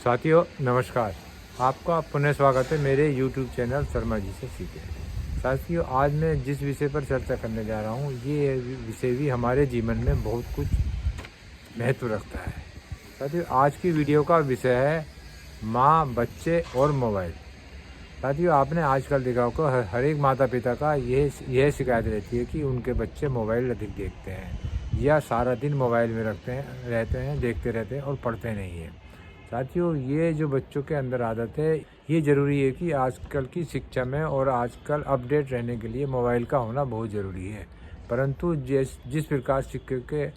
साथियों नमस्कार, आपका पुनः स्वागत है मेरे YouTube चैनल शर्मा जी से सीखे। साथियों, आज मैं जिस विषय पर चर्चा करने जा रहा हूँ ये विषय भी हमारे जीवन में बहुत कुछ महत्व रखता है। साथियों, आज की वीडियो का विषय है माँ, बच्चे और मोबाइल। साथियों, आपने आजकल देखा होगा हर एक माता पिता का यह शिकायत रहती है कि उनके बच्चे मोबाइल अधिक देखते हैं या सारा दिन मोबाइल में रहते हैं, देखते रहते हैं और पढ़ते नहीं हैं। साथियों, ये जो बच्चों के अंदर आदत है, ये ज़रूरी है कि आजकल की शिक्षा में और आजकल अपडेट रहने के लिए मोबाइल का होना बहुत ज़रूरी है। परंतु जिस प्रकार सिक्के के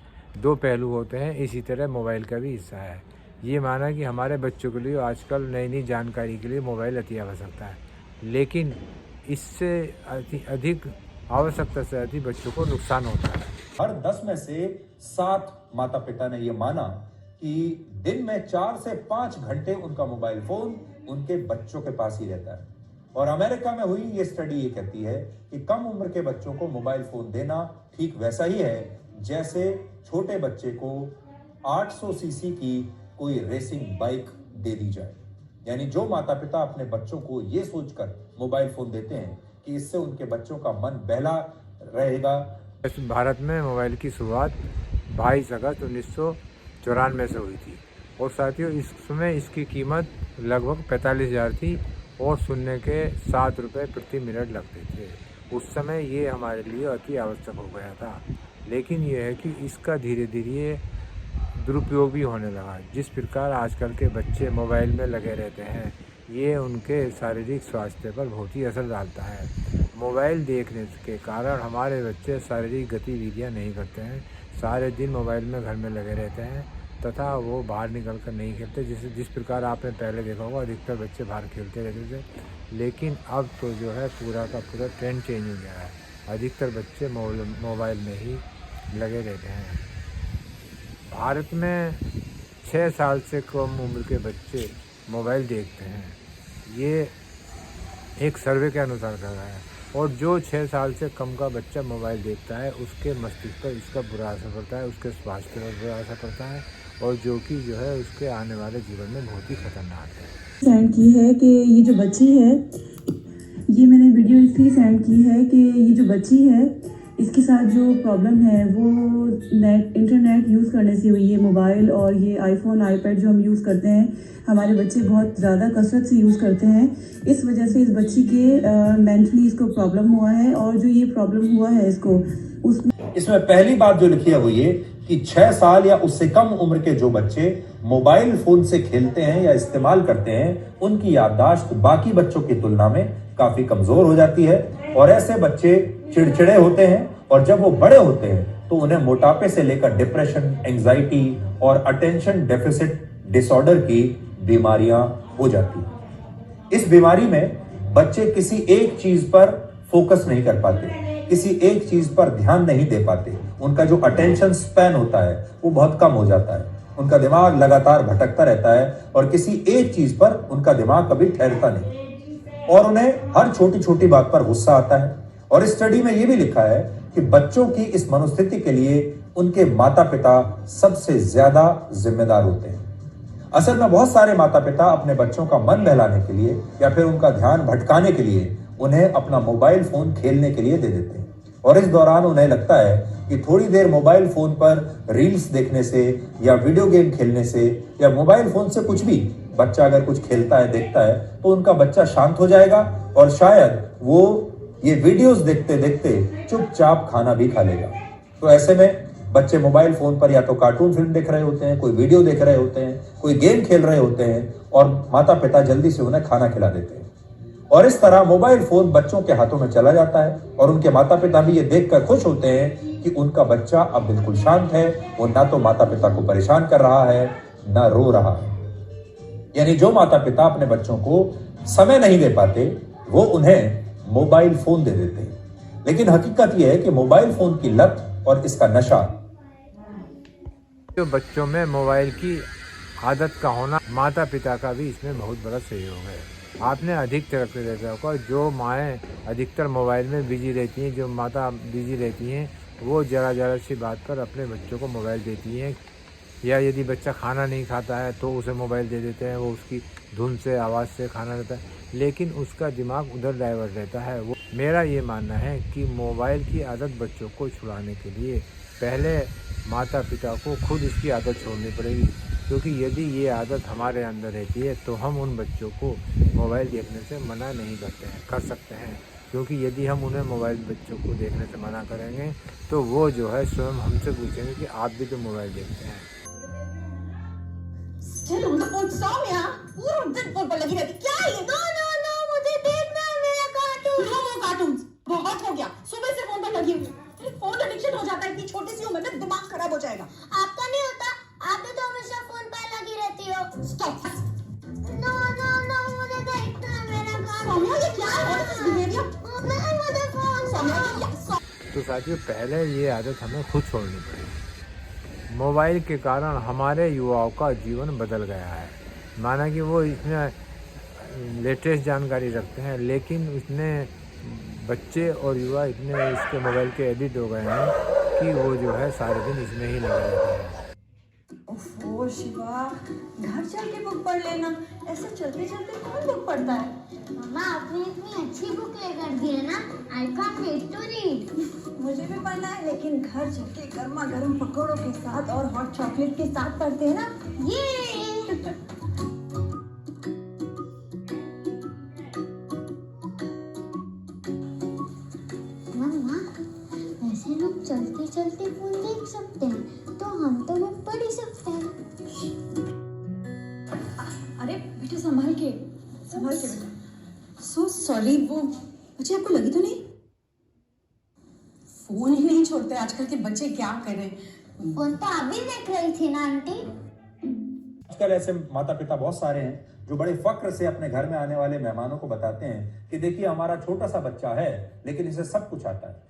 दो पहलू होते हैं, इसी तरह मोबाइल का भी हिस्सा है। ये माना कि हमारे बच्चों के लिए आजकल नई नई जानकारी के लिए मोबाइल अति आवश्यकता है, लेकिन इससे अधिक आवश्यकता से अधिक बच्चों को नुकसान होता है। हर 10 में से 7 माता पिता ने यह माना कि दिन में 4 से 5 घंटे उनका मोबाइल फोन उनके बच्चों के पास ही रहता है। और अमेरिका में हुई यह स्टडी ये कहती है कि कम उम्र के बच्चों को मोबाइल फोन देना ठीक वैसा ही है जैसे छोटे बच्चे को 800 सीसी की कोई रेसिंग बाइक दे दी जाए। यानी जो माता पिता अपने बच्चों को यह सोचकर मोबाइल फोन देते हैं कि इससे उनके बच्चों का मन बहला रहेगा। भारत में मोबाइल की शुरुआत 22 अगस्त 1994 से हुई थी और साथियों इस समय इसकी कीमत लगभग 45,000 थी और सुनने के 7 रुपये प्रति मिनट लगते थे। उस समय ये हमारे लिए अति आवश्यक हो गया था, लेकिन यह है कि इसका धीरे धीरे दुरुपयोग भी होने लगा। जिस प्रकार आजकल के बच्चे मोबाइल में लगे रहते हैं, ये उनके शारीरिक स्वास्थ्य पर बहुत ही असर डालता है। मोबाइल देखने के कारण हमारे बच्चे शारीरिक गतिविधियां नहीं करते हैं, सारे दिन मोबाइल में घर में लगे रहते हैं तथा वो बाहर निकल कर नहीं खेलते। जिस प्रकार आपने पहले देखा होगा अधिकतर बच्चे बाहर खेलते रहते थे, लेकिन अब तो जो है पूरा का पूरा ट्रेंड चेंज हो गया है। अधिकतर बच्चे मोबाइल में ही लगे रहते हैं। भारत में 6 साल से कम उम्र के बच्चे मोबाइल देखते हैं, ये एक सर्वे के अनुसार कर रहा है। और जो 6 साल से कम का बच्चा मोबाइल देखता है उसके मस्तिष्क पर इसका बुरा असर पड़ता है, उसके स्वास्थ्य पर बुरा असर पड़ता है और जो है उसके आने वाले जीवन में बहुत ही खतरनाक है। सेंड की है कि ये जो बच्ची है, ये मैंने वीडियो इसलिए सेंड की है कि ये जो बच्ची है इसके साथ जो प्रॉब्लम है वो इंटरनेट यूज़ करने से हुई है। मोबाइल और ये आईफोन आईपैड जो हम यूज़ करते हैं, हमारे बच्चे बहुत ज़्यादा कसरत से यूज़ करते हैं। इस वजह से इस बच्ची के मेंटली इसको प्रॉब्लम हुआ है और जो ये प्रॉब्लम हुआ है इसमें पहली बात जो लिखी है वो ये कि 6 साल या उससे कम उम्र के जो बच्चे मोबाइल फोन से खेलते हैं या इस्तेमाल करते हैं, उनकी याददाश्त बाकी बच्चों की तुलना में काफी कमजोर हो जाती है और ऐसे बच्चे चिड़चिड़े होते हैं और जब वो बड़े होते हैं तो उन्हें मोटापे से लेकर डिप्रेशन, एंजाइटी और अटेंशन डेफिसिट डिसऑर्डर की बीमारियां हो जाती हैं। इस बीमारी में बच्चे किसी एक चीज पर फोकस नहीं कर पाते, किसी एक चीज पर ध्यान नहीं दे पाते। उनका जो अटेंशन स्पैन होता है वो बहुत कम हो जाता है। उनका दिमाग लगातार भटकता रहता है और किसी एक चीज पर उनका दिमाग कभी ठहरता नहीं और उन्हें हर छोटी छोटी बात पर गुस्सा आता है। और इस स्टडी में यह भी लिखा है कि बच्चों की इस मनोस्थिति के लिए उनके माता पिता सबसे ज्यादा जिम्मेदार होते हैं। असल में बहुत सारे माता पिता अपने बच्चों का मन बहलाने के लिए या फिर उनका ध्यान भटकाने के लिए उन्हें अपना मोबाइल फोन खेलने के लिए दे देते हैं और इस दौरान उन्हें लगता है कि थोड़ी देर मोबाइल फोन पर रील्स देखने से या वीडियो गेम खेलने से या मोबाइल फोन से कुछ भी बच्चा अगर कुछ खेलता है, देखता है, तो उनका बच्चा शांत हो जाएगा और शायद वो ये वीडियोस देखते देखते चुपचाप खाना भी खा लेगा। तो ऐसे में बच्चे मोबाइल फोन पर या तो कार्टून फिल्म देख रहे होते हैं, कोई वीडियो देख रहे होते हैं, कोई गेम खेल रहे होते हैं और माता पिता जल्दी से उन्हें खाना खिला देते हैं और इस तरह मोबाइल फोन बच्चों के हाथों में चला जाता है और उनके माता पिता भी ये देखकर खुश होते हैं कि उनका बच्चा अब बिल्कुल शांत है, वो ना तो माता पिता को परेशान कर रहा है ना रो रहा है। यानी जो माता पिता अपने बच्चों को समय नहीं दे पाते वो उन्हें मोबाइल फोन दे देते हैं, लेकिन हकीकत यह है कि मोबाइल फोन की लत और इसका नशा जो बच्चों में मोबाइल की आदत का होना, माता पिता का भी इसमें बहुत बड़ा सहयोग है। आपने अधिकतर देखा होगा जो माएँ अधिकतर मोबाइल में बिजी रहती हैं, जो माता बिजी रहती हैं, वो ज़रा सी बात पर अपने बच्चों को मोबाइल देती हैं या यदि बच्चा खाना नहीं खाता है तो उसे मोबाइल दे देते हैं, वो उसकी धुन से आवाज़ से खाना रहता है, लेकिन उसका दिमाग उधर डाइवर्ट रहता है। वो मेरा ये मानना है कि मोबाइल की आदत बच्चों को छुड़ाने के लिए पहले माता पिता को खुद इसकी आदत छोड़नी पड़ेगी, क्योंकि यदि ये आदत हमारे अंदर रहती है तो हम उन बच्चों को मोबाइल देखने से मना नहीं कर सकते हैं, क्योंकि यदि हम उन्हें मोबाइल बच्चों को देखने से मना करेंगे तो वो जो है स्वयं हमसे पूछेंगे कि आप भी तो मोबाइल देखते हैं। Still on the phone, Saumya पूरा दिन फोन पर लगी रहती क्या है ये? नो नो नो मुझे देखना है मेरा कार्टून। नो वो कार्टून्स बहुत हो गया, सुबह से फोन पर लगी हुई। फोन एडिक्शन हो जाता है इतनी छोटी सी उम्र में, दिमाग खराब हो जाएगा। आपका नहीं होता, आप भी तो हमेशा फोन पर लगी रहती हो। स्टॉप। नो नो नो मुझे देखना है मेरा कार्टून। सौम्या ये क्या है? What is this behaviour? मुझे फोन। सौम्या तो साथियों पहले ये आदत हमें खुद छोड़नी पड़ेगी। मोबाइल के कारण हमारे युवाओं का जीवन बदल गया है। माना कि वो इसमें लेटेस्ट जानकारी रखते हैं, लेकिन उसने बच्चे और युवा इतने इसके मोबाइल के एडिक्ट हो गए हैं कि वो जो है सारे दिन इसमें ही लगे रहते हैं। ओह शिवा, घर चल के बुक पढ़ लेना, ऐसे चलते चलते कौन बुक पढ़ता है? मम्मा आपने इतनी अच्छी बुक लेकर दी है ना, I can't wait to read. मुझे भी पढ़ना है, लेकिन घर चल के गर्मा गर्म पकौड़ों के साथ और हॉट चॉकलेट के साथ पढ़ते हैं ना, ये मम्मा ऐसे लोग चलते चलते फोन देख सकते हैं, तो हम तो बुक पढ़ ही सकते हैं। अरे बेटा संभाल के बेटा। सो सॉरी, वो बच्चे आपको लगी तो नहीं? फोन ही नहीं छोड़ते आजकल के बच्चे, क्या करें? फोन तो आप भी देख रही थी ना आंटी। आजकल ऐसे माता पिता बहुत सारे हैं जो बड़े फक्र से अपने घर में आने वाले मेहमानों को बताते हैं कि देखिए हमारा छोटा सा बच्चा है, लेकिन इसे सब कुछ आता है।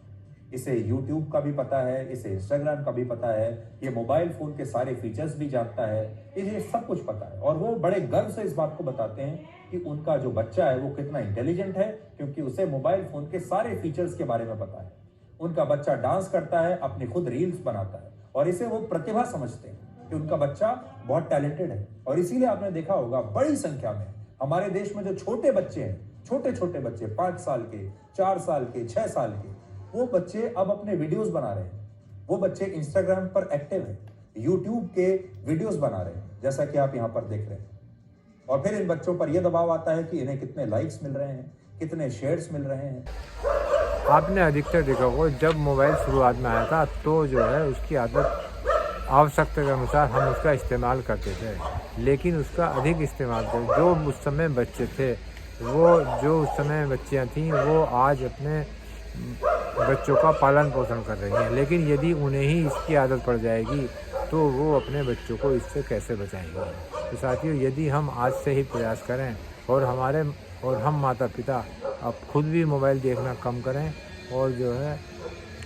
इसे YouTube का भी पता है, इसे Instagram का भी पता है, ये मोबाइल फोन के सारे फीचर्स भी जानता है, इसे सब कुछ पता है। और वो बड़े गर्व से इस बात को बताते हैं कि उनका जो बच्चा है वो कितना इंटेलिजेंट है, क्योंकि उसे मोबाइल फोन के सारे फीचर्स के बारे में पता है। उनका बच्चा डांस करता है, अपनी खुद रील्स बनाता है, और इसे वो प्रतिभा समझते हैं कि उनका बच्चा बहुत टैलेंटेड है। और इसीलिए आपने देखा होगा बड़ी संख्या में हमारे देश में जो छोटे बच्चे हैं, छोटे छोटे बच्चे 5 साल के, 4 साल के, 6 साल के, वो बच्चे अब अपने वीडियोस बना रहे हैं। वो बच्चे इंस्टाग्राम पर एक्टिव हैं, यूट्यूब के वीडियोस बना रहे हैं, जैसा कि आप यहाँ पर देख रहे हैं। और फिर इन बच्चों पर यह दबाव आता है कि इन्हें कितने लाइक्स मिल रहे हैं, कितने शेयर्स मिल रहे हैं। आपने अधिकतर देखा होगा जब मोबाइल शुरुआत में आया था तो जो है उसकी आदत आवश्यकता के अनुसार हम उसका इस्तेमाल करते थे, लेकिन उसका अधिक इस्तेमाल थे। जो उस समय बच्चे थे, वो जो उस समय बच्चियाँ थीं, वो आज अपने बच्चों का पालन पोषण कर रही हैं, लेकिन यदि उन्हें ही इसकी आदत पड़ जाएगी तो वो अपने बच्चों को इससे कैसे बचाएंगे। तो साथियों यदि हम आज से ही प्रयास करें और हम माता पिता अब खुद भी मोबाइल देखना कम करें और जो है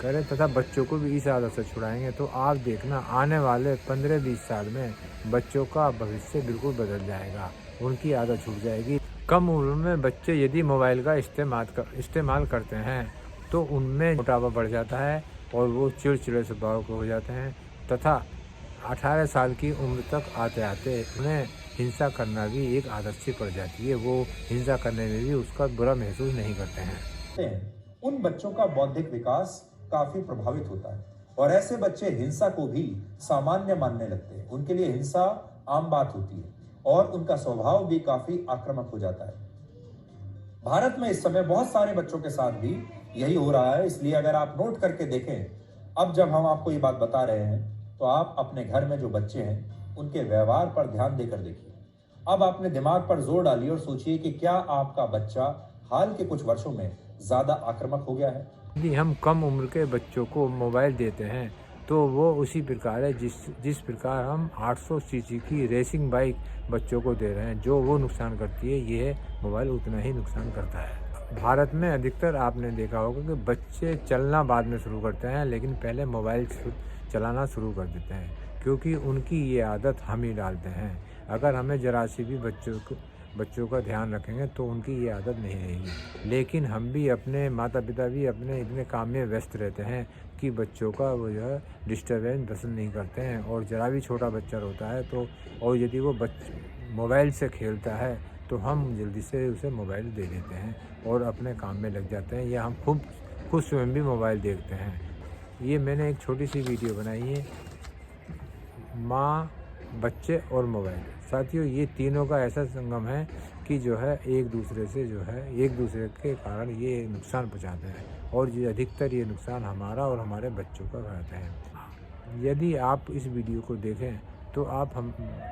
करें तथा बच्चों को भी इस आदत से छुड़ाएंगे, तो आप देखना आने वाले 15-20 साल में बच्चों का भविष्य बिल्कुल बदल जाएगा, उनकी आदत छूट जाएगी। कम उम्र में बच्चे यदि मोबाइल का इस्तेमाल करते हैं तो उनमें मोटापा बढ़ जाता है और वो चिड़चिड़े स्वभाव के हो जाते हैं, तथा 18 साल की उम्र तक आते आते उन्हें हिंसा करना भी एक आदत सी पड़ जाती है। वो हिंसा करने में भी उसका बुरा महसूस नहीं करते हैं। उन बच्चों का बौद्धिक विकास काफी प्रभावित होता है और ऐसे बच्चे हिंसा को भी सामान्य मानने लगते हैं। उनके लिए हिंसा आम बात होती है और उनका स्वभाव भी काफी आक्रामक हो जाता है। भारत में इस समय बहुत सारे बच्चों के साथ भी यही हो रहा है। इसलिए अगर आप नोट करके देखें, अब जब हम आपको ये बात बता रहे हैं तो आप अपने घर में जो बच्चे हैं उनके व्यवहार पर ध्यान देकर देखिए। अब अपने दिमाग पर जोर डालिए और सोचिए कि क्या आपका बच्चा हाल के कुछ वर्षों में ज्यादा आक्रामक हो गया है। यदि हम कम उम्र के बच्चों को मोबाइल देते हैं तो वो उसी प्रकार है जिस प्रकार हम 800 सीसी की रेसिंग बाइक बच्चों को दे रहे हैं। जो वो नुकसान करती है, ये मोबाइल उतना ही नुकसान करता है। भारत में अधिकतर आपने देखा होगा कि बच्चे चलना बाद में शुरू करते हैं, लेकिन पहले मोबाइल चलाना शुरू कर देते हैं, क्योंकि उनकी ये आदत हम ही डालते हैं। अगर हमें जरा सी भी बच्चों का ध्यान रखेंगे तो उनकी ये आदत नहीं रहेगी। लेकिन हम भी अपने माता पिता भी अपने इतने काम में व्यस्त रहते हैं कि बच्चों का वो जो है डिस्टर्बेंस पसंद नहीं करते हैं। और ज़रा भी छोटा बच्चा रोता है तो और यदि वो मोबाइल से खेलता है तो हम जल्दी से उसे मोबाइल दे देते हैं और अपने काम में लग जाते हैं, या हम खुद स्वयं भी मोबाइल देखते हैं। ये मैंने एक छोटी सी वीडियो बनाई है, माँ, बच्चे और मोबाइल। साथियों, ये तीनों का ऐसा संगम है कि जो है एक दूसरे के कारण ये नुकसान पहुँचाते हैं, और ये अधिकतर ये नुकसान हमारा और हमारे बच्चों का करते हैं। यदि आप इस वीडियो को देखें तो आप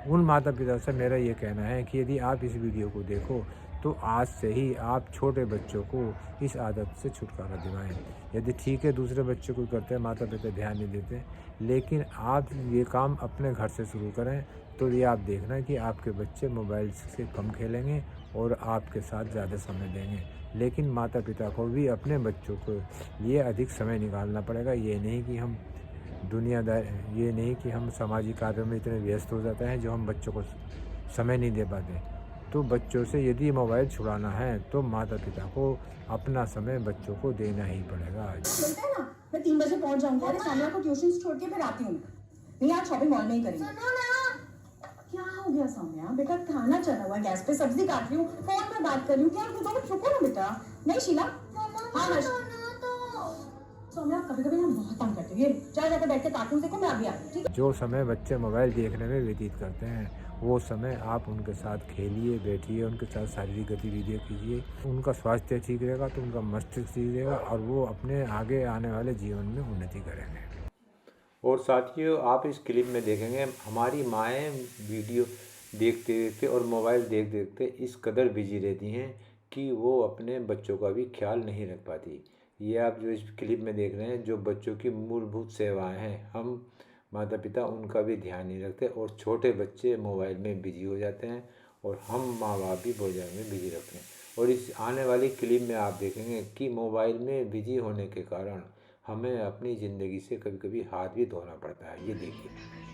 उन माता पिता से मेरा ये कहना है कि यदि आप इस वीडियो को देखो तो आज से ही आप छोटे बच्चों को इस आदत से छुटकारा दिलाएं। यदि ठीक है दूसरे बच्चे को करते हैं, माता पिता ध्यान नहीं देते, लेकिन आप ये काम अपने घर से शुरू करें तो ये आप देखना कि आपके बच्चे मोबाइल से कम खेलेंगे और आपके साथ ज़्यादा समय देंगे। लेकिन माता पिता को भी अपने बच्चों को लिए अधिक समय निकालना पड़ेगा। ये नहीं कि हम सामाजिक कार्यों में इतने व्यस्त हो जाते हैं जो हम बच्चों को समय नहीं दे पाते। तो बच्चों से यदि मोबाइल छुड़ाना है तो माता पिता को अपना समय बच्चों को देना ही पड़ेगा। मिलते हैं ना, मैं 3 बजे पहुंच जाऊंगी। अरे सानिया को ट्यूशन छोड़ के फिर आती हूँ। नहीं, आज शॉपिंग मॉल में ही करेंगे। क्या हो गया सानिया? बेटा खाना चला हुआ गैस पे, सब्जी काट रही हूँ, फोन पे बात कर रही हूँ। क्या रुको ना बेटा। नहीं शीला, हाँ सोनिया, कभी-कभी हम बहुत तंग करते हैं। ये जाकर बैठ के कार्टून देखो, मैं अभी आती हूँ, ठीक है? जो समय बच्चे मोबाइल देखने में व्यतीत करते हैं वो समय आप उनके साथ खेलिए, बैठिए, उनके साथ शारीरिक गतिविधियाँ कीजिए। उनका स्वास्थ्य ठीक रहेगा तो उनका मस्तिष्क ठीक रहेगा और वो अपने आगे आने वाले जीवन में उन्नति करेंगे। और साथियों, आप इस क्लिप में देखेंगे हमारी माएँ वीडियो देखते देखते और मोबाइल देखते इस कदर बिजी रहती हैं कि वो अपने बच्चों का भी ख्याल नहीं रख पाती। ये आप जो इस क्लिप में देख रहे हैं जो बच्चों की मूलभूत सेवाएं हैं, हम माता पिता उनका भी ध्यान नहीं रखते और छोटे बच्चे मोबाइल में बिजी हो जाते हैं और हम माँ बाप भी मोबाइल में बिजी रखते हैं। और इस आने वाली क्लिप में आप देखेंगे कि मोबाइल में बिजी होने के कारण हमें अपनी ज़िंदगी से कभी कभी हाथ भी धोना पड़ता है। ये देखिए।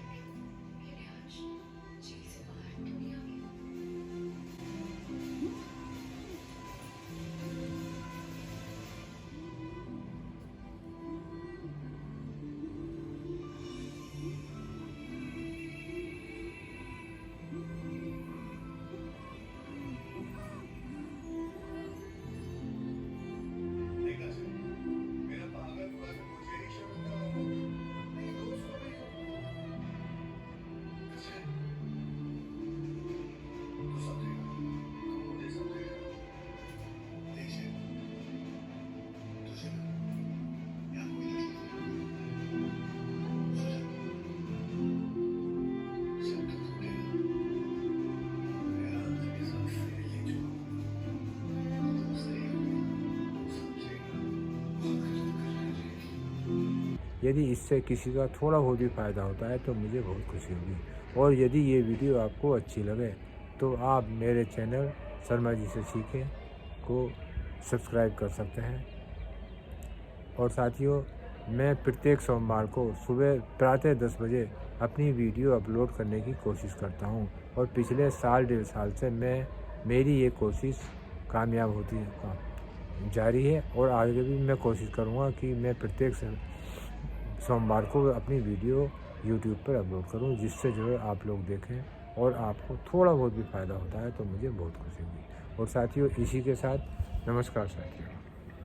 यदि इससे किसी का थोड़ा बहुत भी फ़ायदा होता है तो मुझे बहुत खुशी होगी। और यदि ये वीडियो आपको अच्छी लगे तो आप मेरे चैनल शर्मा जी से सीखें को सब्सक्राइब कर सकते हैं। और साथियों, मैं प्रत्येक सोमवार को सुबह प्रातः 10 बजे अपनी वीडियो अपलोड करने की कोशिश करता हूं और पिछले साल 1.5 साल से मेरी ये कोशिश कामयाब होती जारी है और आगे भी मैं कोशिश करूंगा कि मैं प्रत्येक सोमवार को अपनी वीडियो YouTube पर अपलोड करूं, जिससे जो है आप लोग देखें और आपको थोड़ा बहुत भी फ़ायदा होता है तो मुझे बहुत खुशी हुई। और साथियों, इसी के साथ नमस्कार साथियों।